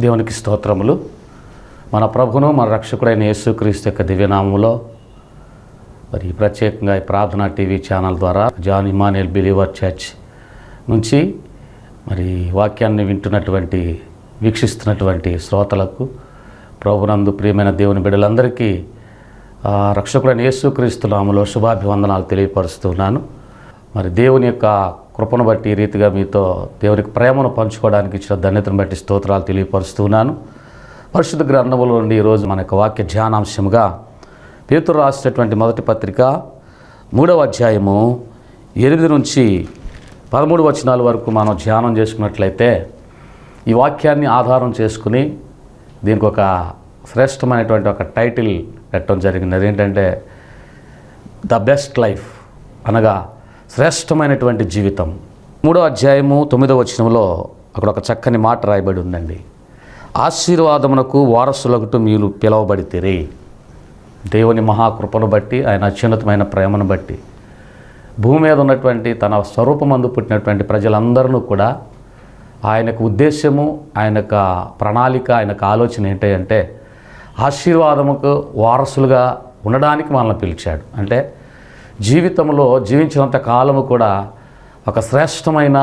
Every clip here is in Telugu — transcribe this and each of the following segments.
దేవునికి స్తోత్రములు. మన ప్రభును మన రక్షకుడైన యేసుక్రీస్తు యొక్క దివ్యనామములో మరి ప్రత్యేకంగా ఈ ప్రార్థనా టీవీ ఛానల్ ద్వారా జాన్ ఇమానుయేల్ బిలీవర్ చర్చ్ నుంచి మరి వాక్యాన్ని వింటున్నటువంటి వీక్షిస్తున్నటువంటి శ్రోతలకు, ప్రభునందు ప్రియమైన దేవుని బిడ్డలందరికీ రక్షకుడైన యేసుక్రీస్తు నామములో శుభాభివందనాలు తెలియపరుస్తున్నాను. మరి దేవుని యొక్క కృపను బట్టి ఈ రీతిగా మీతో దేవునికి ప్రేమను పంచుకోవడానికి ఇచ్చిన ధన్యతను బట్టి స్తోత్రాలు తెలియపరుస్తున్నాను. పరిశుద్ధ గ్రంథములో నుండి ఈరోజు మన యొక్క వాక్య ధ్యానాంశముగా పేతురు రాసినటువంటి మొదటి పత్రిక 3వ అధ్యాయము 8 నుంచి 13 వచనాల వరకు మనం ధ్యానం చేసుకున్నట్లయితే ఈ వాక్యాన్ని ఆధారం చేసుకుని దీనికి ఒక శ్రేష్టమైనటువంటి ఒక టైటిల్ పెట్టడం జరిగింది. అదేంటంటే ద బెస్ట్ లైఫ్, అనగా శ్రేష్టమైనటువంటి జీవితం. 3వ అధ్యాయము 9వ వచనంలో అక్కడ ఒక చక్కని మాట రాయబడి ఉందండి. ఆశీర్వాదమునకు వారసులగుట మీరు పిలువబడితిరి. దేవుని మహాకృపను బట్టి, ఆయన అత్యున్నతమైన ప్రేమను బట్టి భూమి మీద ఉన్నటువంటి తన స్వరూపమందు పుట్టినటువంటి ప్రజలందరూ కూడా ఆయనకు ఉద్దేశము, ఆయన యొక్క ప్రణాళిక, ఆయన యొక్క ఆలోచన ఏంటంటే ఆశీర్వాదముకు వారసులుగా ఉండడానికి మనల్ని పిలిచాడు. అంటే జీవితంలో జీవించినంత కాలము కూడా ఒక శ్రేష్టమైన,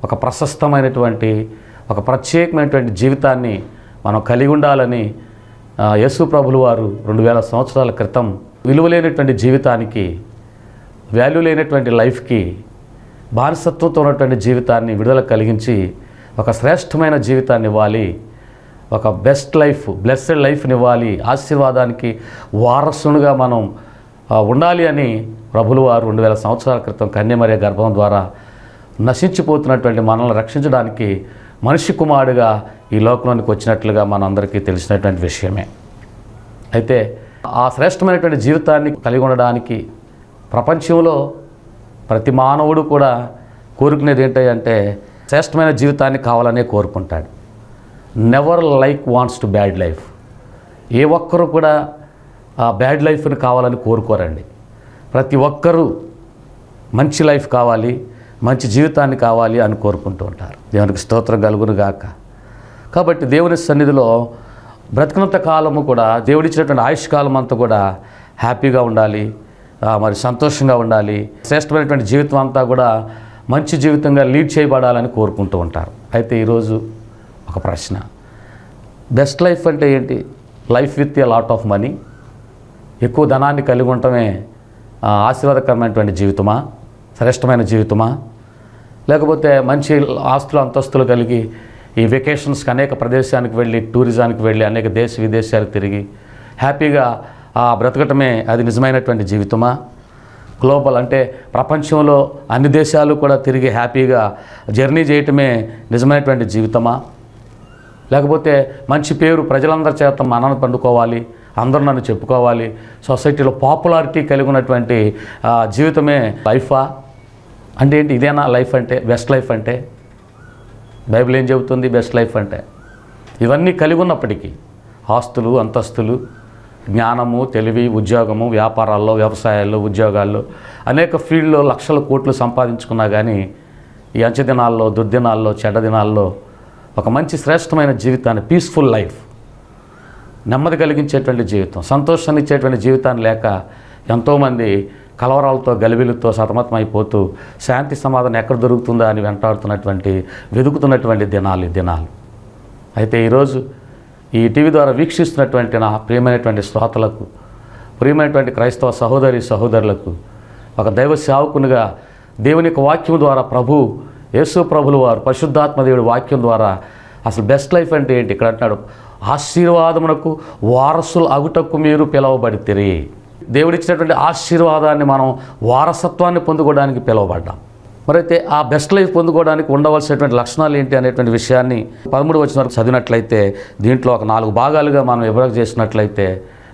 ఒక ప్రశస్తమైనటువంటి, ఒక ప్రత్యేకమైనటువంటి జీవితాన్ని మనం కలిగి ఉండాలని యేసు ప్రభులు వారు 2000 సంవత్సరాల క్రితం విలువలేనటువంటి జీవితానికి, వాల్యూ లేనటువంటి లైఫ్కి, బానిసత్వంతో ఉన్నటువంటి జీవితాన్ని విడుదల కలిగించి ఒక శ్రేష్టమైన జీవితాన్ని ఇవ్వాలి, ఒక బెస్ట్ లైఫ్, బ్లెస్సెడ్ లైఫ్ని ఇవ్వాలి, ఆశీర్వాదానికి వారసునిగా మనం ఉండాలి అని ప్రభులు వారు 2000 సంవత్సరాల క్రితం కన్యమరియ గర్భం ద్వారా నశించిపోతున్నటువంటి మనల్ని రక్షించడానికి మనిషి కుమారుడిగా ఈ లోకంలోనికి వచ్చినట్లుగా మనందరికీ తెలిసినటువంటి విషయమే. అయితే ఆ శ్రేష్టమైనటువంటి జీవితాన్ని కలిగి ఉండడానికి ప్రపంచంలో ప్రతి మానవుడు కూడా కోరుకునేది ఏంటంటే శ్రేష్టమైన జీవితాన్ని కావాలనే కోరుకుంటాడు. Never like wants to bad life. ఏ ఒక్కరు కూడా ఆ బ్యాడ్ లైఫ్ని కావాలని కోరుకోరండి. ప్రతి ఒక్కరూ మంచి లైఫ్ కావాలి, మంచి జీవితాన్ని కావాలి అని కోరుకుంటూ ఉంటారు. దేవునికి స్తోత్రం కలుగును గాక. కాబట్టి దేవుని సన్నిధిలో బ్రతికినంత కాలము కూడా, దేవుడిచ్చినటువంటి ఆయుష్కాలం అంతా కూడా హ్యాపీగా ఉండాలి, మరి సంతోషంగా ఉండాలి, శ్రేష్టమైనటువంటి జీవితం అంతా కూడా మంచి జీవితంగా లీడ్ చేయబడాలని కోరుకుంటూ ఉంటారు. అయితే ఈరోజు ఒక ప్రశ్న, బెస్ట్ లైఫ్ అంటే ఏంటి? Life with a lot of money, ఎక్కువ ధనాన్ని కలిగి ఉండటమే ఆశీర్వాదకరమైనటువంటి జీవితమా, శ్రేష్టమైన జీవితమా? లేకపోతే మంచి ఆస్తులు అంతస్తులు కలిగి ఈ వెకేషన్స్కి అనేక ప్రదేశానికి వెళ్ళి, టూరిజానికి వెళ్ళి అనేక దేశ విదేశాలకు తిరిగి హ్యాపీగా బ్రతకటమే అది నిజమైనటువంటి జీవితమా? గ్లోబల్ అంటే ప్రపంచంలో అన్ని దేశాలు కూడా తిరిగి హ్యాపీగా జర్నీ చేయటమే నిజమైనటువంటి జీవితమా? లేకపోతే మంచి పేరు ప్రజలందరి చేత మన్నన పండుకోవాలి, అందరూ నన్ను చెప్పుకోవాలి, సొసైటీలో పాపులారిటీ కలిగి ఉన్నటువంటి జీవితమే లైఫా? అంటే ఏంటి? ఇదేనా లైఫ్ అంటే? బెస్ట్ లైఫ్ అంటే బైబిల్ ఏం చెబుతుంది బెస్ట్ లైఫ్ అంటే? ఇవన్నీ కలిగి ఉన్నప్పటికీ ఆస్తులు, అంతస్తులు, జ్ఞానము, తెలివి, ఉద్యోగము, వ్యాపారాల్లో, వ్యవసాయాల్లో, ఉద్యోగాల్లో అనేక ఫీల్డ్లో లక్షల కోట్లు సంపాదించుకున్నా కానీ ఈ అంచె దినాల్లో, దుర్దినాల్లో, చెడ్డ దినాల్లో ఒక మంచి శ్రేష్టమైన జీవితాన్ని, పీస్ఫుల్ లైఫ్, నెమ్మది కలిగించేటువంటి జీవితం, సంతోషాన్ని ఇచ్చేటువంటి జీవితాన్ని లేక ఎంతోమంది కలవరాలతో, గలిబిలతో సతమతమైపోతూ శాంతి సమాధానం ఎక్కడ దొరుకుతుందా అని వెతుకుతున్నటువంటి దినాలు. అయితే ఈరోజు ఈ టీవీ ద్వారా వీక్షిస్తున్నటువంటి నా ప్రియమైనటువంటి శ్రోతలకు, ప్రియమైనటువంటి క్రైస్తవ సహోదరులకు ఒక దైవ సేవకునిగా దేవుని యొక్క వాక్యం ద్వారా యేసు ప్రభులు వారు పరిశుద్ధాత్మ దేవుడి వాక్యం ద్వారా అసలు బెస్ట్ లైఫ్ అంటే ఏంటి? ఇక్కడ అంటున్నాడు, ఆశీర్వాదమునకు వారసులు అగుటకు మీరు పిలువబడితిరి. దేవుడిచ్చినటువంటి ఆశీర్వాదాన్ని మనం వారసత్వాన్ని పొందుకోవడానికి పిలువబడ్డాం. మరైతే ఆ బెస్ట్ లైఫ్ పొందుకోవడానికి ఉండవలసినటువంటి లక్షణాలు ఏంటి అనేటువంటి విషయాన్ని 13 వచనం వరకు చదివినట్లయితే దీంట్లో ఒక 4 భాగాలుగా మనం విభజన చేసినట్లయితే,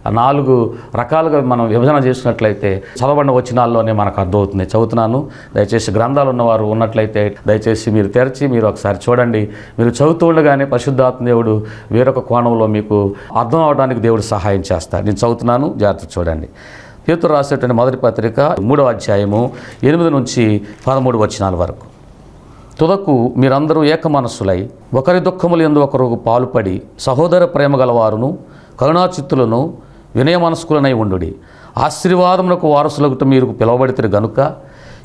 ఆ 4 రకాలుగా మనం విభజన చేసినట్లయితే చదవబడిన వచనాల్లోనే మనకు అర్థమవుతుంది. చదువుతున్నాను, దయచేసి గ్రంథాలు ఉన్నవారు ఉన్నట్లయితే దయచేసి మీరు తెరిచి మీరు ఒకసారి చూడండి. మీరు చదువుతూ ఉండగానే పరిశుద్ధాత్మ దేవుడు వేరొక కోణంలో మీకు అర్థం అవడానికి దేవుడు సహాయం చేస్తాడు. నేను చదువుతున్నాను, జాగ్రత్త చూడండి. పేతురు రాసేటువంటి మొదటి పత్రిక 3వ అధ్యాయము 8 నుంచి 13 వచనాల వరకు. తుదకు మీరందరూ ఏక మనస్సులై ఒకరి దుఃఖములు యందు ఒకరు పాలుపడి సహోదర ప్రేమ గలవారును కరుణాచిత్తులను వినయ మనస్కులనై ఉండుడి. ఆశీర్వాదమునకు వారసులగుట మీరు పిలువబడితే గనుక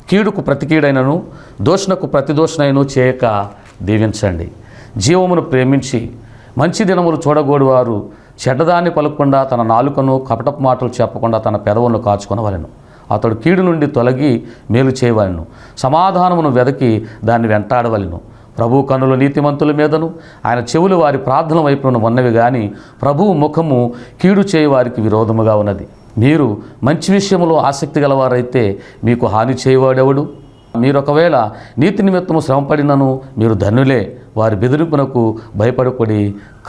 కీడుకు ప్రతి కీడైనను దోషణకు ప్రతి దోషణైనను చేయక దీవించండి. జీవమును ప్రేమించి మంచి దినములు చూడగోడువారు చెడ్డదాన్ని పలుకుండా తన నాలుకను కపటపు మాటలు చెప్పకుండా తన పెదవులను కాచుకొనవలెను. అతడు కీడు నుండి తొలగి మేలు చేయవలెను. సమాధానమును వెదకి దాన్ని వెంటాడవలెను. ప్రభు కన్నులు నీతిమంతుల మీదను ఆయన చెవులు వారి ప్రార్థన వైపును ఉన్నవి కానీ ప్రభువు ముఖము కీడు చేయవారికి విరోధముగా ఉన్నది. మీరు మంచి విషయంలో ఆసక్తి గలవారైతే మీకు హాని చేయవాడెవడు? మీరు ఒకవేళ నీతి నిమిత్తము శ్రమపడినను మీరు ధన్యులే. వారి బెదిరింపునకు భయపడపడి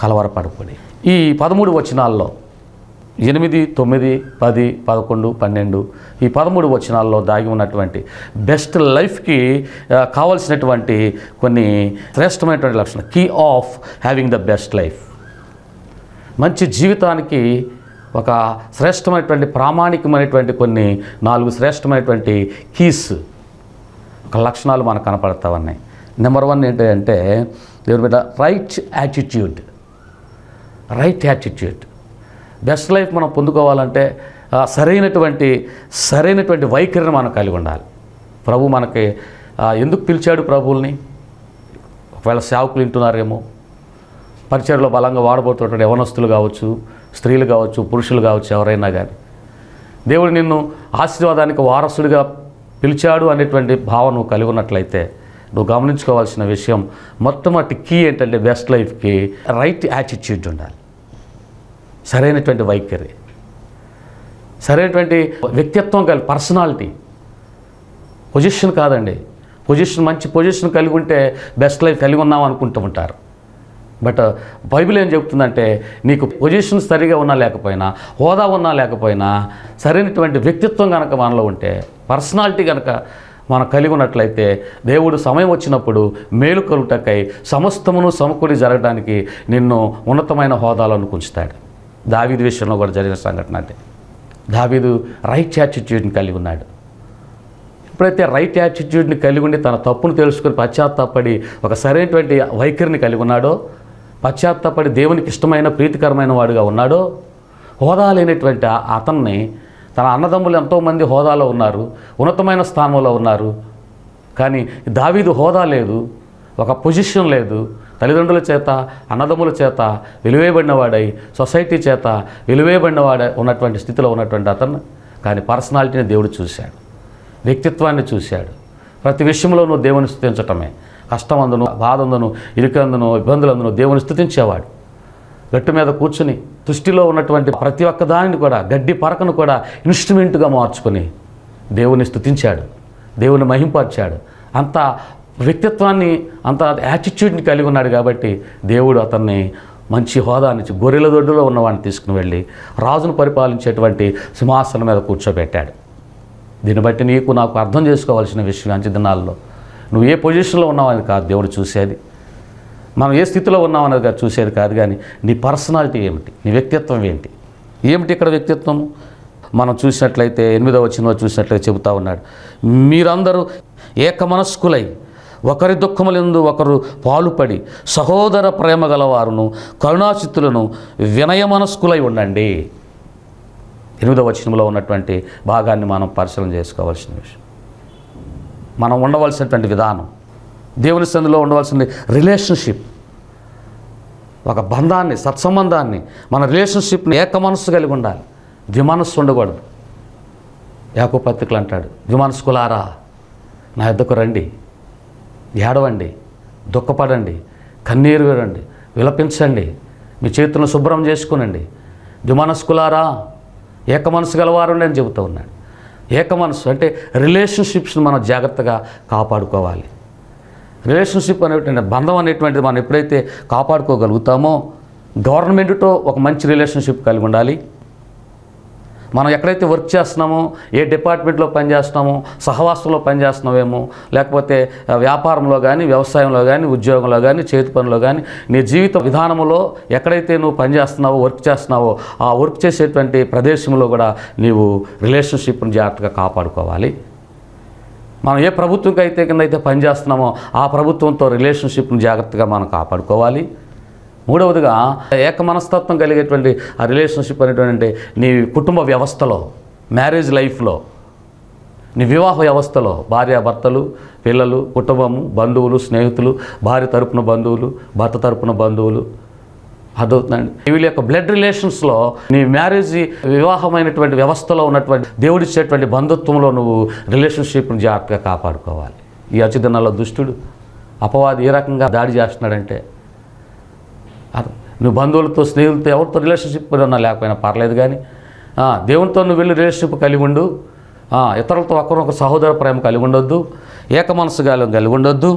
కలవరపడపడి. ఈ 13 వచనాల్లో 8, 9, 10, 11, 12 ఈ 13 వచనాల్లో దాగి ఉన్నటువంటి బెస్ట్ లైఫ్కి కావాల్సినటువంటి కొన్ని శ్రేష్టమైనటువంటి లక్షణాలు, key of having the best life. మంచి జీవితానికి ఒక శ్రేష్టమైనటువంటి ప్రామాణికమైనటువంటి కొన్ని 4 శ్రేష్టమైనటువంటి కీస్, ఒక లక్షణాలు మనకు కనపడతా ఉన్నాయి. నెంబర్ 1 ఏంటంటే దేవుని బిడ్డ రైట్ యాటిట్యూడ్. బెస్ట్ లైఫ్ మనం పొందుకోవాలంటే సరైనటువంటి వైఖరిని మనం కలిగి ఉండాలి. ప్రభు మనకి ఎందుకు పిలిచాడు ప్రభువుల్ని? ఒకవేళ సేవకులు వింటున్నారేమో, పరిచర్లో బలంగా వాడబోతున్నటువంటి యవనస్తులు కావచ్చు, స్త్రీలు కావచ్చు, పురుషులు కావచ్చు, ఎవరైనా కానీ దేవుడు నిన్ను ఆశీర్వాదానికి వారసుడిగా పిలిచాడు అనేటువంటి భావన నువ్వు కలిగి ఉన్నట్లయితే నువ్వు గమనించుకోవాల్సిన విషయం, మొట్టమొదటి కీ ఏంటంటే బెస్ట్ లైఫ్కి రైట్ యాటిట్యూడ్ ఉండాలి. సరైనటువంటి వైఖరి, సరైనటువంటి వ్యక్తిత్వం కలిగి, పర్సనాలిటీ. పొజిషన్ కాదండి. మంచి పొజిషన్ కలిగి ఉంటే బెస్ట్ లైఫ్ కలిగి ఉన్నాం అనుకుంటూ ఉంటారు. బట్ బైబిల్ ఏం చెప్తుందంటే నీకు పొజిషన్ సరిగా ఉన్నా లేకపోయినా, హోదా ఉన్నా లేకపోయినా, సరైనటువంటి వ్యక్తిత్వం కనుక మనలో ఉంటే, పర్సనాలిటీ కనుక మనం కలిగి ఉన్నట్లయితే దేవుడు సమయం వచ్చినప్పుడు మేలు కలుగుటకై సమస్తమును సమకూడి జరగడానికి నిన్ను ఉన్నతమైన హోదాలను ఉంచుతాడు. దావీదు విషయంలో కూడా జరిగిన సంఘటన అంటే దావీదు రైట్ యాటిట్యూడ్ని కలిగి ఉన్నాడు. ఎప్పుడైతే రైట్ యాటిట్యూడ్ని కలిగి ఉండి తన తప్పును తెలుసుకొని పశ్చాత్తాపడి ఒక సరైనటువంటి వైఖరిని కలిగి ఉన్నాడో, పశ్చాత్తాపడి దేవునికి ఇష్టమైన ప్రీతికరమైన వాడుగా ఉన్నాడో, హోదా లేనటువంటి అతన్ని, తన అన్నదమ్ములు ఎంతోమంది హోదాలో ఉన్నారు, ఉన్నతమైన స్థానంలో ఉన్నారు, కానీ దావీదు హోదా లేదు, ఒక పొజిషన్ లేదు, తల్లిదండ్రుల చేత అన్నదమ్ముల చేత వెలివేయబడినవాడై సొసైటీ చేత వెలివేయబడినవాడై ఉన్నటువంటి స్థితిలో ఉన్నటువంటి అతను, కానీ పర్సనాలిటీని దేవుడు చూశాడు, వ్యక్తిత్వాన్ని చూశాడు. ప్రతి విషయంలో నువ్వు దేవుని స్తుతించటమే, కష్టమందును, బాధందును, ఇరుకందును, ఇబ్బందులందును దేవుని స్తుతించేవాడు. గట్టు మీద కూర్చుని దృష్టిలో ఉన్నటువంటి ప్రతి ఒక్క దానిని కూడా, గడ్డి పరకను కూడా ఇన్స్ట్రుమెంట్గా మార్చుకొని దేవుని స్తుతించాడు, దేవుని మహింపరిచాడు. అంత వ్యక్తిత్వాన్ని, అంత యాటిట్యూడ్ని కలిగి ఉన్నాడు కాబట్టి దేవుడు అతన్ని మంచి హోదా నుంచి గొర్రెల దొడ్డులో ఉన్నవాడిని తీసుకుని వెళ్ళి రాజును పరిపాలించేటువంటి సింహాసనం మీద కూర్చోబెట్టాడు. దీన్ని బట్టి నీకు నాకు అర్థం చేసుకోవాల్సిన విషయం, అంచె దినాల్లో నువ్వు ఏ పొజిషన్లో ఉన్నావని కాదు దేవుడు చూసేది, మనం ఏ స్థితిలో ఉన్నామనేది చూసేది కాదు, కానీ నీ పర్సనాలిటీ ఏమిటి, నీ వ్యక్తిత్వం ఏమిటి ఇక్కడ వ్యక్తిత్వం. మనం చూసినట్లయితే 8వ వచనంలో చూసినట్లయితే చెబుతా ఉన్నాడు, మీరందరూ ఏక మనస్కులై ఒకరి దుఃఖములందు ఒకరు పాలుపడి సహోదర ప్రేమ గలవారును కరుణాచిత్తులను వినయ మనస్కులై ఉండండి. 8వ వచనంలో ఉన్నటువంటి భాగాన్ని మనం పరిశీలన చేసుకోవాల్సిన విషయం. మనం ఉండవలసినటువంటి విధానం, దేవుని సన్నిధిలో ఉండవలసిన రిలేషన్షిప్, ఒక బంధాన్ని, సత్సంబంధాన్ని, మన రిలేషన్షిప్ని ఏక మనస్సు కలిగి ఉండాలి, ద్విమనస్సు ఉండకూడదు. యాకోబు పత్రికలు అంటాడు, ద్విమనస్కులారా నా యొద్దకు రండి, ఏడవండి, దుఃఖపడండి, కన్నీరు విడండి, విలపించండి, మీ చేతులను శుభ్రం చేసుకునండి. ద్విమనస్కులారా ఏక మనసు గలవారండి అని చెబుతూ ఉన్నాడు. ఏక మనసు అంటే రిలేషన్షిప్స్ని మనం జాగ్రత్తగా కాపాడుకోవాలి. రిలేషన్షిప్ అనేటువంటి బంధం అనేటువంటిది మనం ఎప్పుడైతే కాపాడుకోగలుగుతామో, గవర్నమెంట్తో ఒక మంచి రిలేషన్షిప్ కలిగి ఉండాలి. మనం ఎక్కడైతే వర్క్ చేస్తున్నామో, ఏ డిపార్ట్మెంట్లో పనిచేస్తున్నామో, సహవాసంలో పనిచేస్తున్నామేమో, లేకపోతే వ్యాపారంలో కానీ, వ్యవసాయంలో కానీ, ఉద్యోగంలో కానీ, చేతి పనిలో కానీ, నీ జీవిత విధానంలో ఎక్కడైతే నువ్వు పనిచేస్తున్నావో, వర్క్ చేస్తున్నావో, ఆ వర్క్ చేసేటువంటి ప్రదేశంలో కూడా నీవు రిలేషన్షిప్ని జాగ్రత్తగా కాపాడుకోవాలి. మనం ఏ ప్రభుత్వంకి అయితే కింద అయితే పనిచేస్తున్నామో ఆ ప్రభుత్వంతో రిలేషన్షిప్ని జాగ్రత్తగా మనం కాపాడుకోవాలి. మూడవదిగా ఏక మనస్తత్వం కలిగేటువంటి ఆ రిలేషన్షిప్ అనేటువంటి నీ కుటుంబ వ్యవస్థలో, మ్యారేజ్ లైఫ్లో, నీ వివాహ వ్యవస్థలో భార్యాభర్తలు, పిల్లలు, కుటుంబము, బంధువులు, స్నేహితులు, భార్య తరపున బంధువులు, భర్త తరపున బంధువులు, అర్థవుతుందండి. వీళ్ళ యొక్క బ్లడ్ రిలేషన్స్లో నీ మ్యారేజ్ వివాహమైనటువంటి వ్యవస్థలో ఉన్నటువంటి దేవుడిచ్చేటువంటి బంధుత్వంలో నువ్వు రిలేషన్షిప్ని జాగ్రత్తగా కాపాడుకోవాలి. ఈ అచ్యుదినాల్లో దుష్టుడు అపవాది ఏ రకంగా దాడి చేస్తున్నాడంటే, నువ్వు బంధువులతో, స్నేహితులతో, ఎవరితో రిలేషన్షిప్ ఉన్నా లేకపోయినా పర్లేదు, కానీ దేవునితో నువ్వు వెళ్ళి రిలేషన్షిప్ కలిగి ఉండు. ఇతరులతో ఒకరొక సహోదర ప్రేమ కలిగి ఉండొద్దు, ఏక మనసు కలిగి ఉండొద్దు,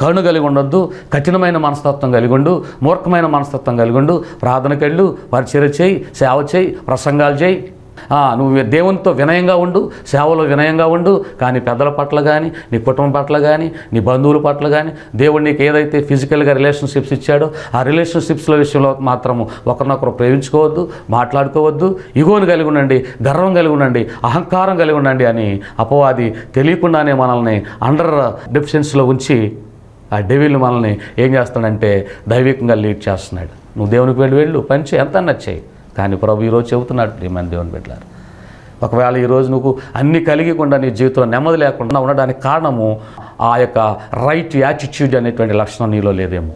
కరుణ కలిగి ఉండొద్దు, కఠినమైన మనస్తత్వం కలిగి ఉండు, మూర్ఖమైన మనస్తత్వం కలిగి ఉండు. ప్రార్థనకి వెళ్ళు, పరిచర్య చేయి, సేవ చేయి, ప్రసంగాలు చేయి. నువ్వు దేవునితో వినయంగా ఉండు, సేవలో వినయంగా ఉండు. కానీ పెద్దల పట్ల కానీ, నీ కుటుంబం పట్ల కానీ, నీ బంధువుల పట్ల కానీ, దేవుడు నీకు ఏదైతే ఫిజికల్గా రిలేషన్షిప్స్ ఇచ్చాడో ఆ రిలేషన్షిప్స్ల విషయంలో మాత్రము ఒకరినొకరు ప్రేమించుకోవద్దు, మాట్లాడుకోవద్దు. ఇగోని కలిగి ఉండండి, గర్వం కలిగి ఉండండి, అహంకారం కలిగి ఉండండి అని అపవాది తెలియకుండానే మనల్ని అండర్ డెఫిషియన్సీలో ఉంచి ఆ డెవిల్ మనల్ని ఏం చేస్తాడంటే దైవికంగా లీడ్ చేస్తున్నాడు. నువ్వు దేవునికి వెళ్ళు, పని చేయి, ఎంత నచ్చాయి. కానీ ప్రభు ఈరోజు చెబుతున్నాడు, ప్రియమైన దేవుని బిడ్డలారా, ఒకవేళ ఈరోజు నువ్వు అన్ని కలిగికుండా నీ జీవితంలో నెమ్మది లేకుండా ఉండడానికి కారణము ఆ యొక్క రైట్ యాటిట్యూడ్ అనేటువంటి లక్షణం నీలో లేదేమో,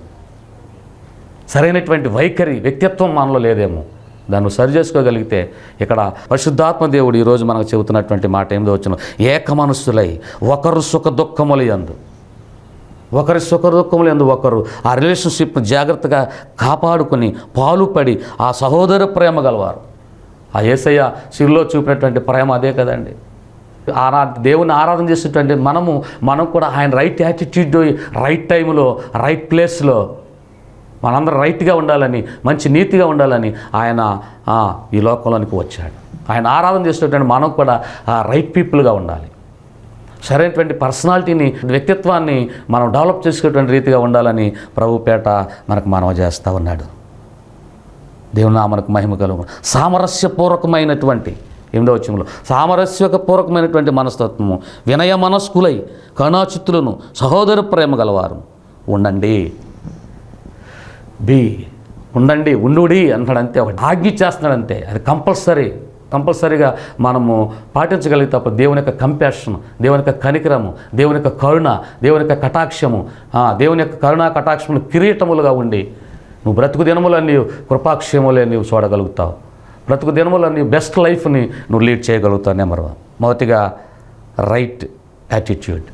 సరైనటువంటి వైఖరి, వ్యక్తిత్వం మనలో లేదేమో. దాన్ని సరి చేసుకోగలిగితే ఇక్కడ పరిశుద్ధాత్మ దేవుడు ఈరోజు మనకు చెబుతున్నటువంటి మాట ఏమిదో వచ్చిన, ఏక మనస్సులై ఒకరు సుఖ దుఃఖములు యందు, ఒకరి సుఖ దుఃఖములు ఎందు ఒకరు ఆ రిలేషన్షిప్ను జాగ్రత్తగా కాపాడుకొని పాలుపడి ఆ సహోదర ప్రేమ గలవారు. ఆ యేసయ్య శిలువలో చూపినటువంటి ప్రేమ అదే కదండి. దేవుని ఆరాధన చేసేటువంటి మనం కూడా ఆయన రైట్ యాటిట్యూడ్, రైట్ టైంలో, రైట్ ప్లేస్లో మనందరం రైట్గా ఉండాలని, మంచి నీతిగా ఉండాలని ఆయన ఈ లోకంలోనికి వచ్చాడు. ఆయన ఆరాధన చేసేటువంటి మనం కూడా రైట్ పీపుల్గా ఉండాలి. సరైనటువంటి పర్సనాలిటీని, వ్యక్తిత్వాన్ని మనం డెవలప్ చేసుకునేటువంటి రీతిగా ఉండాలని ప్రభుపేట మనకు మనవి చేస్తూ ఉన్నాడు. దేవుని నామమునకు మహిమ కలుగు. సామరస్యపూర్వకమైనటువంటి 8వ వచనంలో సామరస్యపూర్వకమైనటువంటి మనస్తత్వము, వినయ మనస్కులై కరుణాచిత్తులను సహోదర ప్రేమ గలవారు ఉండండి. ఉండండి, ఉండుడి అంటాడంతే, ఒక ఆజ్ఞ చేస్తున్నాడంతే. అది కంపల్సరీగా మనము పాటించగలిగితే తప్ప దేవుని యొక్క కంపాషన్, దేవుని యొక్క కనికరము, దేవుని యొక్క కరుణ, దేవుని యొక్క కటాక్షము, దేవుని యొక్క కరుణ కటాక్షములు కిరీటములుగా ఉండి నువ్వు బ్రతుకు దినములన్నీ కృపాక్షేములే నీవు చూడగలుగుతావు. బ్రతుకు దినములన్నీ బెస్ట్ లైఫ్ని నువ్వు లీడ్ చేయగలుగుతావు. నెంబర్ 1 మొదటిగా రైట్ యాటిట్యూడ్,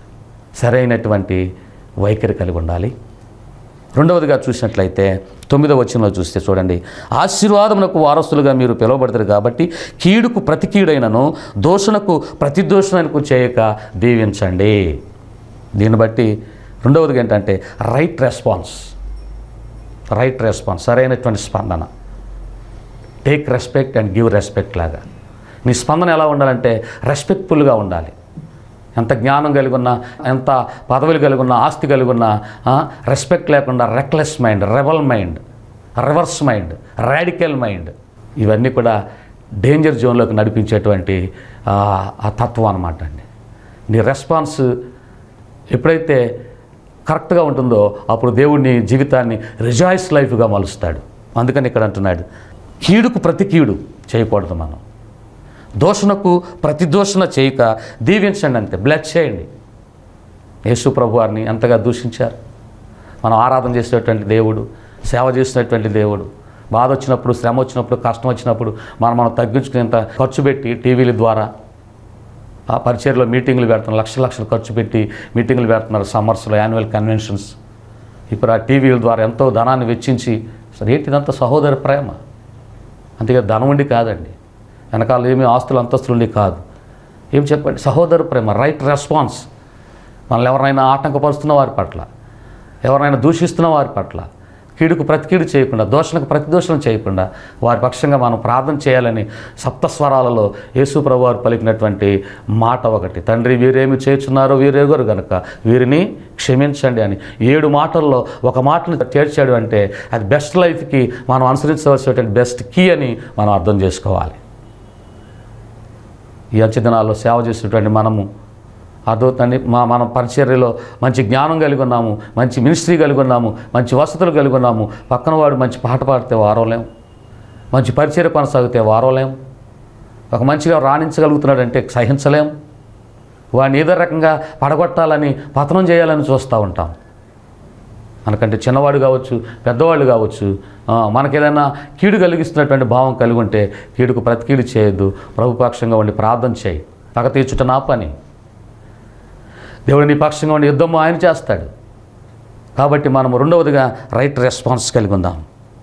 సరైనటువంటి వైఖరి కలిగి ఉండాలి. రెండవదిగా చూసినట్లయితే 9వ వచనంలో చూస్తే చూడండి, ఆశీర్వాదమునకు వారసులుగా మీరు పిలువబడతారు కాబట్టి కీడుకు ప్రతి కీడైనను దోషణకు ప్రతి దోషణకు చేయక దీవించండి. దీన్ని బట్టి రెండవదిగా ఏంటంటే రైట్ రెస్పాన్స్, సరైనటువంటి స్పందన. Take respect and give respect లాగా నీ స్పందన ఎలా ఉండాలంటే రెస్పెక్ట్ఫుల్గా ఉండాలి. ఎంత జ్ఞానం కలిగి ఉన్నా, ఎంత పదవులు కలిగి ఉన్నా, ఆస్తి కలిగి ఉన్నా, రెస్పెక్ట్ లేకుండా reckless mind, rebel mind, reverse mind, radical mind, ఇవన్నీ కూడా డేంజర్ జోన్లోకి నడిపించేటువంటి ఆ తత్వం అన్నమాట అండి. నీ రెస్పాన్స్ ఎప్పుడైతే కరెక్ట్గా ఉంటుందో అప్పుడు దేవుడిని జీవితాన్ని రిజాయిస్ లైఫ్గా మలుస్తాడు. అందుకని ఇక్కడ అంటున్నాడు, కీడుకు ప్రతి కీడు చేయకూడదు, మనం దోషణకు ప్రతి దోషణ చేయక దీవించండి, అంతే, బ్లెస్ చేయండి. యేసు ప్రభు వారిని ఎంతగా దూషించారు. మనం ఆరాధన చేసేటువంటి దేవుడు, సేవ చేసినటువంటి దేవుడు, బాధ వచ్చినప్పుడు, శ్రమ వచ్చినప్పుడు, కష్టం వచ్చినప్పుడు మనం తగ్గించుకునేంత ఖర్చు పెట్టి టీవీల ద్వారా ఆ పరిచర్లో మీటింగులు పెడుతున్నారు, లక్షలు ఖర్చు పెట్టి మీటింగులు పెడుతున్నారు. సమ్మర్స్లో యాన్యువల్ కన్వెన్షన్స్, ఇప్పుడు ఆ టీవీల ద్వారా ఎంతో ధనాన్ని వెచ్చించి, సరే ఏంటిదంతా సహోదర ప్రేమ. అంతేగా ధనం ఉండి కాదండి, వెనకాల ఏమీ ఆస్తులు అంతస్తులుండి కాదు. ఏం చెప్పండి, సహోదర ప్రేమ, రైట్ రెస్పాన్స్. మనల్ని ఎవరైనా ఆటంకపరుస్తున్న వారి పట్ల, ఎవరైనా దూషిస్తున్న వారి పట్ల కీడుకు ప్రతి కీడు చేయకుండా, దోషణకు ప్రతి దోషణం చేయకుండా వారి పక్షంగా మనం ప్రార్థన చేయాలని సప్తస్వరాలలో యేసు ప్రభు వారు పలికినటువంటి మాట ఒకటి, తండ్రి వీరేమి చేర్చున్నారో వీరెరుగరు గనుక వీరిని క్షమించండి అని 7 మాటల్లో ఒక మాటను చేర్చాడు అంటే అది బెస్ట్ లైఫ్కి మనం అనుసరించవలసినటువంటి బెస్ట్ కీ అని మనం అర్థం చేసుకోవాలి. ఈ అంచె దినాల్లో సేవ చేసేటువంటి మనము అర్థవుతుందండి. మనం పరిచర్యలో మంచి జ్ఞానం కలిగి ఉన్నాము, మంచి మినిస్ట్రీ కలిగి ఉన్నాము, మంచి వసతులు కలిగి ఉన్నాము. పక్కన వాడు మంచి పాట పాడితే వారవలేం, మంచి పరిచర్య కొనసాగితే వారవలేం, ఒక మంచిగా రాణించగలుగుతున్నాడంటే సహించలేం. వాడిని ఏదో రకంగా పడగొట్టాలని, పతనం చేయాలని చూస్తూ ఉంటాం. మనకంటే చిన్నవాడు కావచ్చు, పెద్దవాళ్ళు కావచ్చు, మనకేదైనా కీడు కలిగిస్తున్నటువంటి భావం కలిగి ఉంటే కీడుకు ప్రతికీడు చేయొద్దు. ప్రభుపక్షంగా ఉండి ప్రార్థన చేయి. పగ తీర్చుట నా పని. దేవుడు నీ పక్షంగా ఉండి యుద్ధము ఆయన చేస్తాడు. కాబట్టి మనం రెండవదిగా రైట్ రెస్పాన్స్ కలిగి ఉందాం.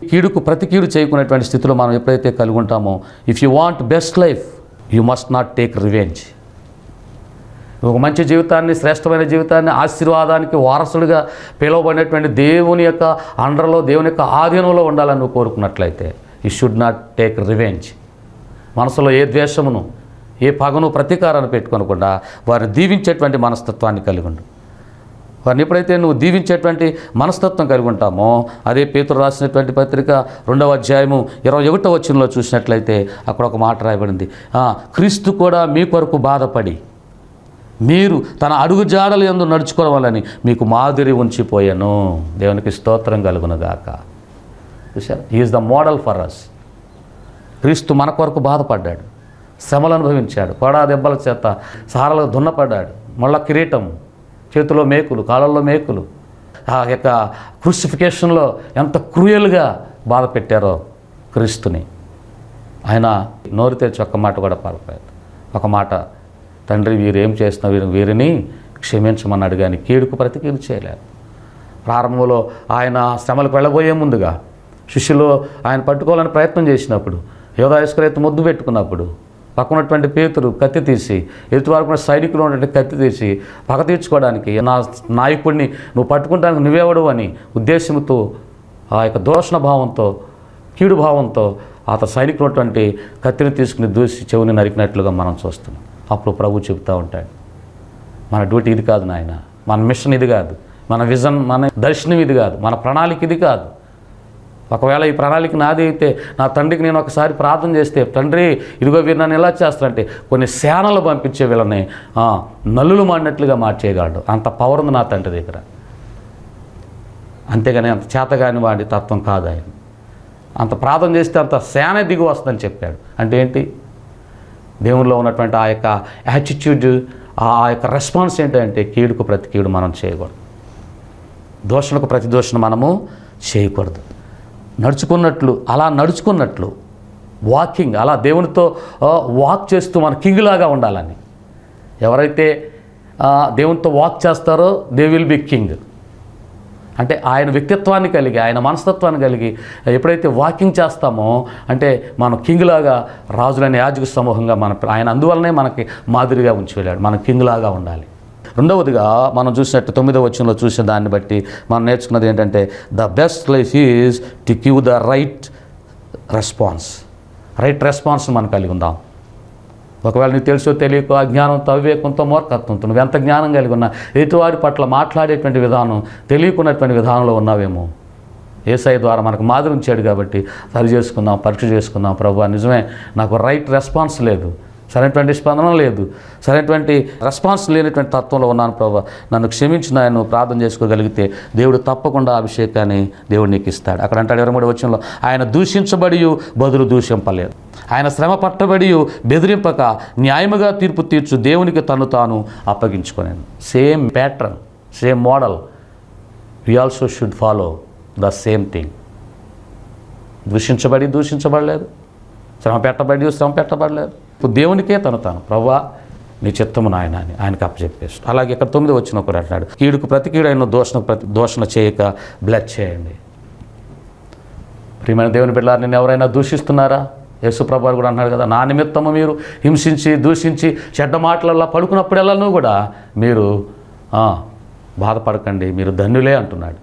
కీడుకు ప్రతి కీడు చేయకునేటువంటి స్థితిలో మనం ఎప్పుడైతే కలిగి ఉంటామో, if you want best life you must not take revenge. ఒక మంచి జీవితాన్ని, శ్రేష్టమైన జీవితాన్ని, ఆశీర్వాదానికి వారసుడిగా పిలువబడినటువంటి దేవుని యొక్క అండర్లో, దేవుని యొక్క ఆధీనంలో ఉండాలని నువ్వు కోరుకున్నట్లయితే you should not take revenge. మనసులో ఏ ద్వేషమును, ఏ పగను, ప్రతీకారాన్ని పెట్టుకోనకుండా వారిని దీవించేటువంటి మనస్తత్వాన్ని కలిగి ఉండు. వారిని ఎప్పుడైతే నువ్వు దీవించేటువంటి మనస్తత్వం కలిగి ఉంటామో, అదే పేతురు రాసినటువంటి పత్రిక 2వ అధ్యాయము 21వ వచనంలో చూసినట్లయితే అక్కడ ఒక మాట రాయబడింది, క్రీస్తు కూడా మీ కొరకు బాధపడి మీరు తన అడుగు జాడలు యందు నడుచుకోవాలని మీకు మాదిరి ఉంచిపోయాను. దేవునికి స్తోత్రం కలుగునుగాక. చూసారా, is the model for us. క్రీస్తు మన కొరకు బాధపడ్డాడు, శ్రమలు అనుభవించాడు, కొడా దెబ్బల చేత సారలకు దున్నపడ్డాడు, మళ్ళా కిరీటం, చేతిలో మేకులు, కాళ్ళల్లో మేకులు. ఆ యొక్క క్రూసిఫికేషన్లో ఎంత క్రూయల్గా బాధ పెట్టారో క్రీస్తుని. ఆయన నోరు తెరిచి ఒక్క మాట కూడా పలకలేదు. ఒక మాట, తండ్రి వీరేం చేస్తున్న వీరిని క్షమించమన్నాడు, కానీ కీడుకు ప్రతికీడు చేయలేరు. ప్రారంభంలో ఆయన శ్రమలకు వెళ్ళబోయే ముందుగా శిష్యులు ఆయన పట్టుకోవాలని ప్రయత్నం చేసినప్పుడు, యోధా ఇస్కరియోతు ముద్దు పెట్టుకున్నప్పుడు, పక్కనటువంటి పేతురు కత్తి తీసి, ఎదుటివారు సైనికులు ఉన్నటువంటి కత్తి తీసి పగ తీర్చుకోవడానికి, నా నాయకుడిని నువ్వు పట్టుకుంటానికి నువ్వెవడు అని ఉద్దేశంతో, ఆ యొక్క దూషణ భావంతో, కీడు భావంతో అతను సైనికులు ఉన్నటువంటి కత్తిని తీసుకుని దూసి చెవుని నరికినట్లుగా మనం చూస్తున్నాం. అప్పుడు ప్రభు చెబుతూ ఉంటాడు, మన డ్యూటీ ఇది కాదు నాయన, మన మిషన్ ఇది కాదు, మన విజన్, మన దర్శనం ఇది కాదు, మన ప్రణాళిక ఇది కాదు. ఒకవేళ ఈ ప్రణాళిక నాది అయితే, నా తండ్రికి నేను ఒకసారి ప్రార్థన చేస్తే, తండ్రి ఇదిగో వీరు నన్ను ఎలా చేస్తారంటే కొన్ని సేనలు పంపించే వీళ్ళని నల్లులు మాడినట్లుగా మార్చేయగలడు. అంత పవర్ ఉంది నా తండ్రి దగ్గర. అంతేగాని అంత చేతగాని వాడి తత్వం కాదు ఆయన. అంత ప్రార్థన చేస్తే అంత సేన దిగి వస్తుందని చెప్పాడు. అంటే ఏంటి? దేవునిలో ఉన్నటువంటి ఆ యొక్క యాటిట్యూడ్, ఆ యొక్క రెస్పాన్స్ ఏంటంటే కీడుకు ప్రతి కీడు మనం చేయకూడదు, దోషణకు ప్రతి దోషణ మనము చేయకూడదు. అలా నడుచుకున్నట్లు వాకింగ్, అలా దేవునితో వాక్ చేస్తూ మన కింగ్లాగా ఉండాలని. ఎవరైతే దేవునితో వాక్ చేస్తారో దే విల్ బి కింగ్. అంటే ఆయన వ్యక్తిత్వాన్ని కలిగి, ఆయన మనస్తత్వాన్ని కలిగి ఎప్పుడైతే వాకింగ్ చేస్తామో అంటే మనం కింగ్లాగా, రాజులైన యాజక సమూహంగా ఆయన అందువల్లనే మనకి మాదిరిగా ఉంచి వెళ్ళాడు. మనం కింగ్లాగా ఉండాలి. రెండవదిగా మనం చూసినట్టు 9వ వచనంలో చూసిన దాన్ని బట్టి మనం నేర్చుకున్నది ఏంటంటే, the best life is to give the right response. Right response మనం కలిగి ఉందాం. ఒకవేళ నీకు తెలుసో తెలియకో అజ్ఞానంతో, అవివేకంతో, మూర్ఖత్వంతో నువ్వు ఎంత జ్ఞానం కలిగి ఉన్నా ఎదుటివారి పట్ల మాట్లాడేటువంటి విధానం తెలియకున్నటువంటి విధానంలో ఉన్నావేమో. యేసయ్య ద్వారా మనకు మాదిరి ఉంచాడు కాబట్టి సరి చేసుకుందాం, పరీక్ష చేసుకుందాం. ప్రభువా నిజమే, నాకు రైట్ రెస్పాన్స్ లేదు, సరైనటువంటి స్పందన లేదు, సరైనటువంటి రెస్పాన్స్ లేనటువంటి తత్వంలో ఉన్నాను ప్రభువా, నన్ను క్షమించిన ఆయన ప్రార్థన చేసుకోగలిగితే దేవుడు తప్పకుండా అభిషేకాన్ని దేవుడు నీకు ఇస్తాడు. అక్కడ అంటాడు 23వ వచనంలో, ఆయన దూషించబడి బదులు దూషింపలేదు, ఆయన శ్రమ పట్టబడి బెదిరింపక న్యాయముగా తీర్పు తీర్చు దేవునికి తను తాను అప్పగించుకున్నాను. Same pattern, same model we also should follow the same thing. దూషించబడలేదు, శ్రమ పెట్టబడలేదు, దేవునికే తను తాను ప్రభువా నీ చిత్తము నాయన అని ఆయనకు అప్పచెప్పేస్తాడు. అలాగే ఇక్కడ 9వ వచనం ఒకరు అంటున్నాడు, కీడుకు ప్రతి కీడు అయిన దోషణ చేయక బ్లెస్ చేయండి. ప్రియమైన దేవుని బిడ్డలారా, నిన్ను ఎవరైనా దూషిస్తున్నారా? యేసు ప్రభువు కూడా అన్నాడు కదా, నా నిమిత్తము మీరు హింసించి దూషించి చెడ్డ మాటలల్లా పడుకున్నప్పుడెల్లా కూడా మీరు బాధపడకండి, మీరు ధన్యులే అంటున్నాడు.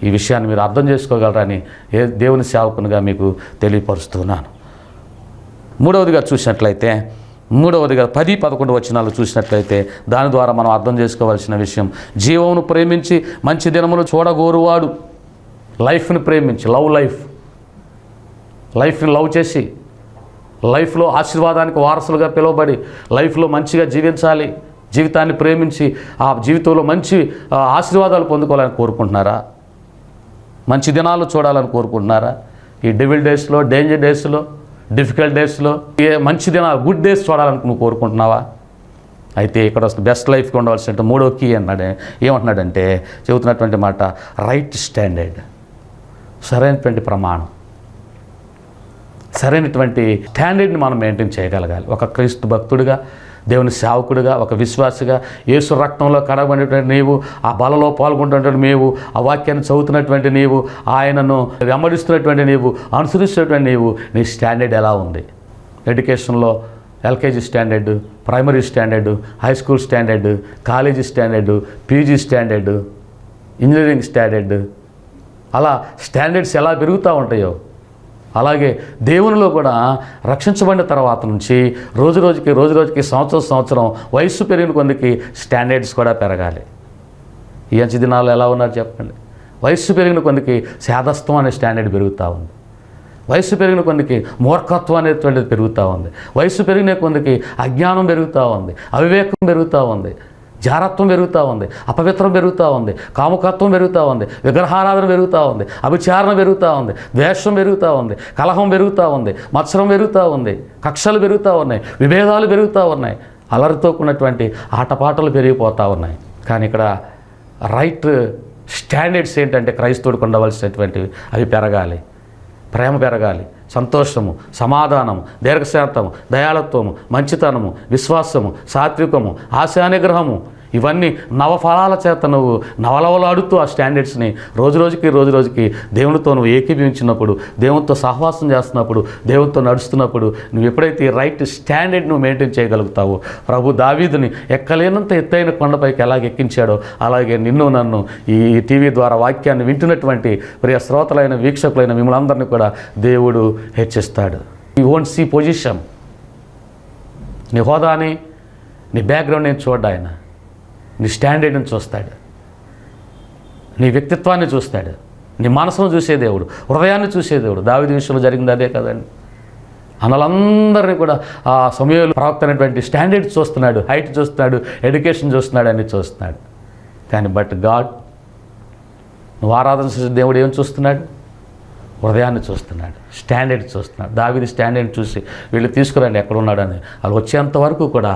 ఈ విషయాన్ని మీరు అర్థం చేసుకోగలరని దేవుని సేవకునిగా మీకు తెలియపరుస్తున్నాను. మూడవదిగా చూసినట్లయితే 10-11 వచనాలు చూసినట్లయితే దాని ద్వారా మనం అర్థం చేసుకోవాల్సిన విషయం, జీవమును ప్రేమించి మంచి దినములు చూడగోరువాడు, లైఫ్ని ప్రేమించి లైఫ్ని లవ్ చేసి, లైఫ్లో ఆశీర్వాదానికి వారసులుగా పిలువబడి లైఫ్లో మంచిగా జీవించాలి, జీవితాన్ని ప్రేమించి ఆ జీవితంలో మంచి ఆశీర్వాదాలు పొందుకోవాలని కోరుకుంటున్నారా? మంచి దినాలు చూడాలని కోరుకుంటున్నారా? ఈ డెవిల్ డేస్లో, డేంజర్ డేస్లో, డిఫికల్ట్ డేస్లో మంచి దినాలు, గుడ్ డేస్ చూడాలని నువ్వు కోరుకుంటున్నావా? అయితే ఇక్కడ అసలు బెస్ట్ లైఫ్కి ఉండవలసిన మూడో కీ ఏమంటున్నాడంటే చెబుతున్నటువంటి మాట రైట్ స్టాండర్డ్, సరైనటువంటి ప్రమాణం, సరైనటువంటి స్టాండర్డ్ని మనం మెయింటైన్ చేయగలగాలి. ఒక క్రీస్తు భక్తుడిగా, దేవుని సేవకుడిగా, ఒక విశ్వాసిగా, యేసు రక్తంలో కడగబడినటువంటి నీవు, ఆ బలలో పాల్గొంటున్నటువంటి నీవు, ఆ వాక్యాన్ని చదువుతున్నటువంటి నీవు, ఆయనను వెంబడిస్తున్నటువంటి నీవు, అనుసరిస్తున్నటువంటి నీవు, నీ స్టాండర్డ్ ఎలా ఉంది? ఎడ్యుకేషన్లో LKG standard, primary standard, high school standard, college standard, PG standard, engineering standard, అలా స్టాండర్డ్స్ ఎలా పెరుగుతూ ఉంటాయో అలాగే దేవునిలో కూడా రక్షించబడిన తర్వాత నుంచి రోజు రోజుకి సంవత్సరం వయస్సు పెరిగిన కొందికి స్టాండర్డ్స్ కూడా పెరగాలి. ఈ అంచె దినాలు ఎలా ఉన్నారు చెప్పండి? వయస్సు పెరిగిన కొందికి శాదస్తం అనే స్టాండర్డ్ పెరుగుతూ ఉంది. వయస్సు పెరిగిన కొందికి మూర్ఖత్వం అనేటువంటిది పెరుగుతూ ఉంది. వయస్సు పెరిగిన కొందికి అజ్ఞానం పెరుగుతూ ఉంది, అవివేకం పెరుగుతూ ఉంది, జారత్వం పెరుగుతూ ఉంది, అపవిత్రం పెరుగుతూ ఉంది, కాముకత్వం పెరుగుతూ ఉంది, విగ్రహారాధన పెరుగుతూ ఉంది, అభిచారణ పెరుగుతూ ఉంది, ద్వేషం పెరుగుతూ ఉంది, కలహం పెరుగుతూ ఉంది, మత్సరం పెరుగుతూ ఉంది, కక్షలు పెరుగుతూ ఉన్నాయి, విభేదాలు పెరుగుతూ ఉన్నాయి, అలరితో ఉన్నటువంటి ఆటపాటలు పెరిగిపోతూ ఉన్నాయి. కానీ ఇక్కడ రైట్ స్టాండర్డ్స్ ఏంటంటే క్రైస్తవుడికి ఉండవలసినటువంటివి అవి పెరగాలి. ప్రేమ పెరగాలి, సంతోషము, సమాధానము, దీర్ఘశాంతము, దయాళత్వము, మంచితనము, విశ్వాసము, సాత్వికము, ఆశానిగ్రహము, ఇవన్నీ నవఫలాల చేత నువ్వు నవలవలాడుతూ ఆ స్టాండర్డ్స్ని రోజురోజుకి దేవునితో నువ్వు ఏకీభవించినప్పుడు, దేవునితో సహవాసం చేస్తున్నప్పుడు, దేవునితో నడుస్తున్నప్పుడు నువ్వు ఎప్పుడైతే ఈ రైట్ స్టాండర్డ్ నువ్వు మెయింటైన్ చేయగలుగుతావో, ప్రభు దావీదుని ఎక్కలేనంత ఎత్తైన కొండపైకి ఎలాగ ఎక్కించాడో అలాగే నిన్ను నన్ను ఈ టీవీ ద్వారా వాక్యాన్ని వింటున్నటువంటి ప్రియ శ్రోతలైన వీక్షకులైన మిమ్మల్ని అందరినీ కూడా దేవుడు హెచ్చిస్తాడు. యూ వోంట్ సీ పొజిషన్, నీ హోదాని, నీ బ్యాక్గ్రౌండ్ నేను చూడ్డా ఆయన, నీ స్టాండర్డ్ని చూస్తాడు, నీ వ్యక్తిత్వాన్ని చూస్తాడు, నీ మనసును చూసే దేవుడు, హృదయాన్ని చూసే దేవుడు. దావీదు విషయంలో జరిగింది అదే కదండి. అన్నలందరినీ కూడా ఆ సమయంలో ప్రవక్త అనేటువంటి స్టాండర్డ్ చూస్తున్నాడు, హైట్ చూస్తున్నాడు, ఎడ్యుకేషన్ చూస్తున్నాడు, అన్ని చూస్తున్నాడు. కానీ బట్ గాడ్, నువ్వు ఆరాధన చేసే దేవుడు ఏం చూస్తున్నాడు? హృదయాన్ని చూస్తున్నాడు, స్టాండర్డ్ చూస్తున్నాడు. దావీదు స్టాండర్డ్ చూసి వీళ్ళు తీసుకురండి ఎక్కడున్నాడని వాళ్ళు వచ్చేంత వరకు కూడా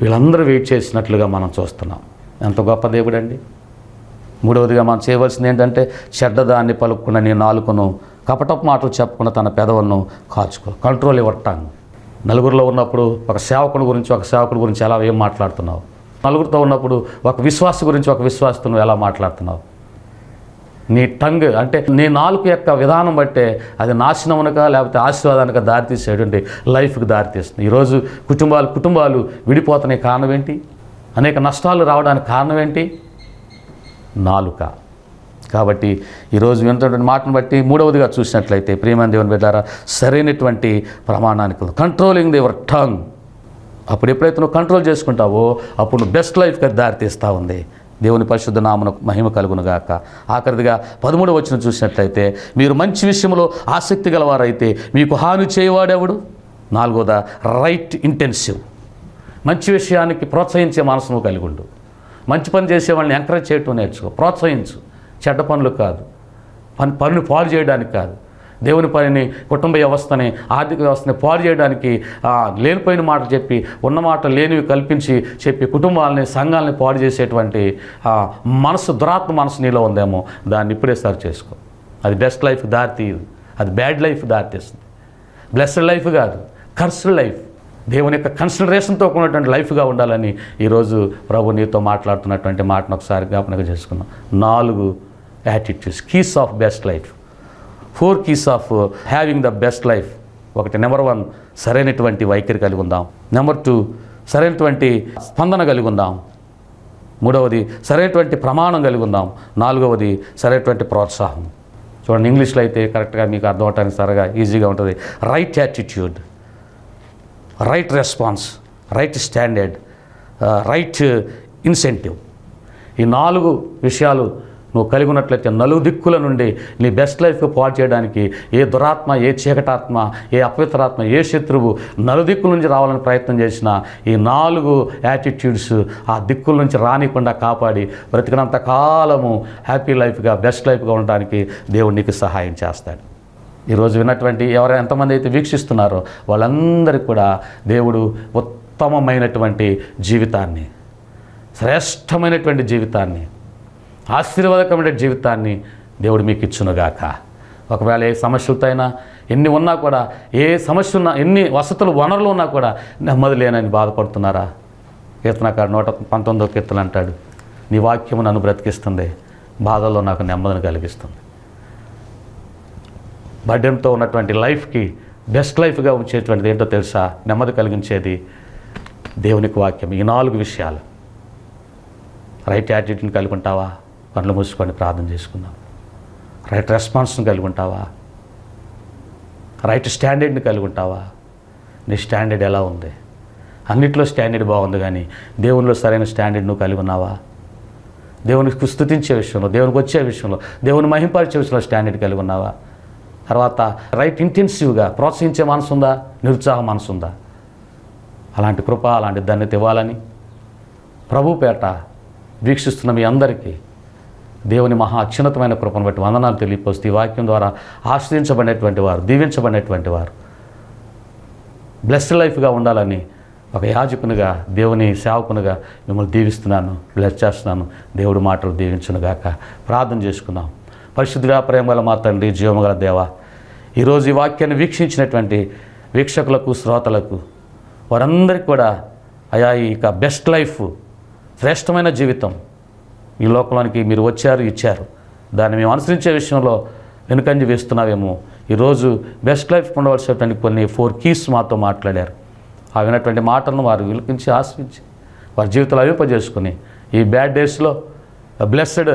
వీళ్ళందరూ వెయిట్ చేసినట్లుగా మనం చూస్తున్నాం. ఎంత గొప్ప దేవుడు అండి. మూడవదిగా మనం చేయవలసింది ఏంటంటే చెడ్డదాన్ని పలుకున్న నీ నాలుకను, కపటపు మాటలు చెప్పకుండా తన పెదవులను కాచుకో. Control your tongue. నలుగురిలో ఉన్నప్పుడు ఒక సేవకుడి గురించి ఎలా ఏం మాట్లాడుతున్నావు? నలుగురితో ఉన్నప్పుడు ఒక విశ్వాసి గురించి ఒక విశ్వాసితో నువ్వు ఎలా మాట్లాడుతున్నావు? నీ టంగ్ అంటే నీ నాలుక యొక్క విధానం బట్టే అది నాశనమునక లేకపోతే ఆశీర్వాదానికి దారితీసేటువంటి లైఫ్కి దారితీస్తుంది. ఈరోజు కుటుంబాలు విడిపోతున్న కారణం ఏంటి? అనేక నష్టాలు రావడానికి కారణం ఏంటి? నాలుక. కాబట్టి ఈరోజు వింటున్నటువంటి మాటను బట్టి మూడవదిగా చూసినట్లయితే ప్రియమైన దేవుని బిడ్డలారా, సరైనటువంటి ప్రమాణానికి కంట్రోలింగ్ యువర్ టంగ్. అప్పుడు ఎప్పుడైతే నువ్వు కంట్రోల్ చేసుకుంటావో అప్పుడు నువ్వు బెస్ట్ లైఫ్కి దారితీస్తూ ఉంది. దేవుని పరిశుద్ధ నామమునకు మహిమ కలుగునుగాక. ఆఖరిదిగా 13వ వచనం చూసినట్లయితే, మీరు మంచి విషయంలో ఆసక్తి గలవారైతే మీకు హాని చేయవాడెవడు? 4వదా రైట్ ఇంటెన్సివ్. మంచి విషయానికి ప్రోత్సహించే మనసును కలిగి ఉండు. మంచి పని చేసేవాళ్ళని ఎంకరేజ్ చేయటం నేర్చుకో, ప్రోత్సహించు. చెడ్డ పనులు కాదు, పనిని పాడు చేయడానికి కాదు, దేవుని పనిని, కుటుంబ వ్యవస్థని, ఆర్థిక వ్యవస్థని పాడు చేయడానికి లేనిపోయిన మాటలు చెప్పి, ఉన్న మాటలు లేనివి కల్పించి చెప్పి కుటుంబాలని, సంఘాలని పాడు చేసేటువంటి దురాత్మ మనసు నీలో ఉందేమో, దాన్ని ఇప్పుడే సరి చేసుకో. అది బెస్ట్ లైఫ్ దారితీయదు, అది బ్యాడ్ లైఫ్ దారితీస్తుంది. బ్లెస్డ్ లైఫ్ కాదు, కర్స్డ్ లైఫ్. దేవుని యొక్క కన్సిడరేషన్తో కూడినటువంటి లైఫ్గా ఉండాలని ఈరోజు ప్రభు నీతో మాట్లాడుతున్నటువంటి మాటను ఒకసారి జ్ఞాపకం చేసుకున్నాం. 4 attitudes, keys of best life. 4 keys of having the best life. ఒకటి, నెంబర్ 1 సరైనటువంటి వైఖరి కలిగి ఉందాం. నెంబర్ 2 సరైనటువంటి స్పందన కలిగి ఉందాం. 3వది సరైనటువంటి ప్రమాణం కలిగి ఉందాం. 4వది సరైనటువంటి ప్రోత్సాహం. చూడండి, ఇంగ్లీష్లో అయితే కరెక్ట్గా మీకు అర్థం అవడానికి సరగా ఈజీగా ఉంటుంది. Right attitude, right response, right standard, right incentive. ఈ 4 విషయాలు నువ్వు కలిగి ఉన్నట్లయితే నలుదిక్కుల నుండి నీ బెస్ట్ లైఫ్కి పాడు చేయడానికి ఏ దురాత్మ, ఏ చీకటాత్మ, ఏ అపవిత్రాత్మ, ఏ శత్రువు నలుదిక్కుల నుంచి రావాలని ప్రయత్నం చేసిన ఈ 4 యాటిట్యూడ్స్ ఆ దిక్కుల నుంచి రానికుండా కాపాడి బ్రతికినంత కాలము హ్యాపీ లైఫ్గా, బెస్ట్ లైఫ్గా ఉండడానికి దేవుడు నీకు సహాయం చేస్తాడు. ఈరోజు విన్నటువంటి ఎవరైనా ఎంతమంది అయితే వీక్షిస్తున్నారో వాళ్ళందరికీ కూడా దేవుడు ఉత్తమమైనటువంటి జీవితాన్ని, శ్రేష్టమైనటువంటి జీవితాన్ని, ఆశీర్వాదకమైన జీవితాన్ని దేవుడు మీకు ఇచ్చునుగాక. ఒకవేళ ఏ సమస్యలతో అయినా ఎన్ని ఉన్నా కూడా, ఏ సమస్య ఉన్నా, ఎన్ని వసతులు వనరులు ఉన్నా కూడా నెమ్మది లేనని బాధపడుతున్నారా? కీర్తనకారుడు 119వ కీర్తన అంటాడు, నీ వాక్యము నన్ను బ్రతికిస్తుంది, బాధల్లో నాకు నెమ్మదిని కలిగిస్తుంది. బర్డెన్తో ఉన్నటువంటి లైఫ్కి బెస్ట్ లైఫ్గా ఉంచేటువంటిది ఏంటో తెలుసా? నెమ్మది కలిగించేది దేవునికి వాక్యం. ఈ 4 విషయాలు. రైట్ యాటిట్యూడ్ని కలిగి ఉంటావా? కళ్ళు మూసుకొని ప్రార్థన చేసుకుందాం. రైట్ రెస్పాన్స్ని కలిగి ఉంటావా? రైట్ స్టాండర్డ్ని కలిగి ఉంటావా? నీ స్టాండర్డ్ ఎలా ఉంది? అన్నిట్లో స్టాండర్డ్ బాగుంది, కానీ దేవునిలో సరైన స్టాండర్డ్ నువ్వు కలిగి ఉన్నావా? దేవునికి స్తుతించే విషయంలో, దేవునికి వచ్చే విషయంలో, దేవుని మహింపరిచే విషయంలో స్టాండర్డ్ కలిగి ఉన్నావా? తర్వాత రైట్ ఇంటెన్సివ్గా ప్రోత్సహించే మనసు ఉందా? నిరుత్సాహ మనసు ఉందా? అలాంటి కృప, అలాంటి ధన్యత ఇవ్వాలని ప్రభు పేట వీక్షిస్తున్న మీ అందరికీ దేవుని మహా అత్యున్నతమైన కృపను బట్టి వందనాలు తెలియపోస్తూ ఈ వాక్యం ద్వారా ఆశ్రయించబడినటువంటి వారు, దీవించబడినటువంటి వారు బ్లెస్డ్ లైఫ్గా ఉండాలని ఒక యాజకునిగా, దేవుని సేవకునిగా మిమ్మల్ని దీవిస్తున్నాను, బ్లెస్ చేస్తున్నాను. దేవుడి మాటలు దీవించునుగాక. ప్రార్థన చేసుకుందాం. పరిశుద్ధుడా, ప్రేమగల మా తండ్రి, జీవమగల దేవా, ఈరోజు ఈ వాక్యాన్ని వీక్షించినటువంటి వీక్షకులకు, శ్రోతలకు, వారందరికీ కూడా అయా ఇక బెస్ట్ లైఫ్, శ్రేష్టమైన జీవితం ఈ లోకంలోనికి మీరు వచ్చారు, ఇచ్చారు. దాన్ని మేము అనుసరించే విషయంలో వెనుకంజ వేస్తున్నావేమో. ఈరోజు బెస్ట్ లైఫ్ ఉండవలసినటువంటి కొన్ని 4 కీస్ మాతో మాట్లాడారు. ఆ విన్నటువంటి మాటలను వారు విలిపించి, ఆశ్రయించి వారి జీవితాలు అవింపజేసుకుని ఈ బ్యాడ్ డేస్లో బ్లెస్డ్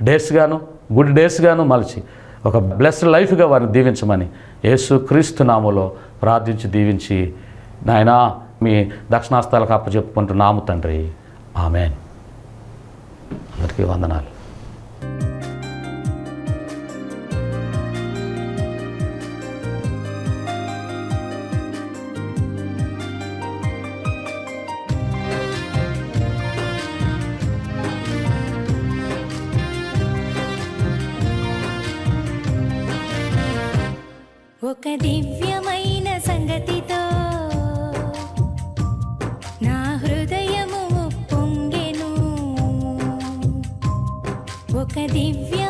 డేస్గాను, గుడ్ డేస్గాను మలిచి ఒక బ్లెస్డ్ లైఫ్గా వారిని దీవించమని యేసు క్రీస్తు నామములో ప్రార్థించి దీవించి నాయనా మీ దక్షిణాస్తాలకు అప్పచెప్పుకుంటున్నాము తండ్రి. ఆమేన్. అందరికీ వందనాలు. ఒక దివ్యమైన సంగతితో నా హృదయము పొంగెను. ఒక దివ్య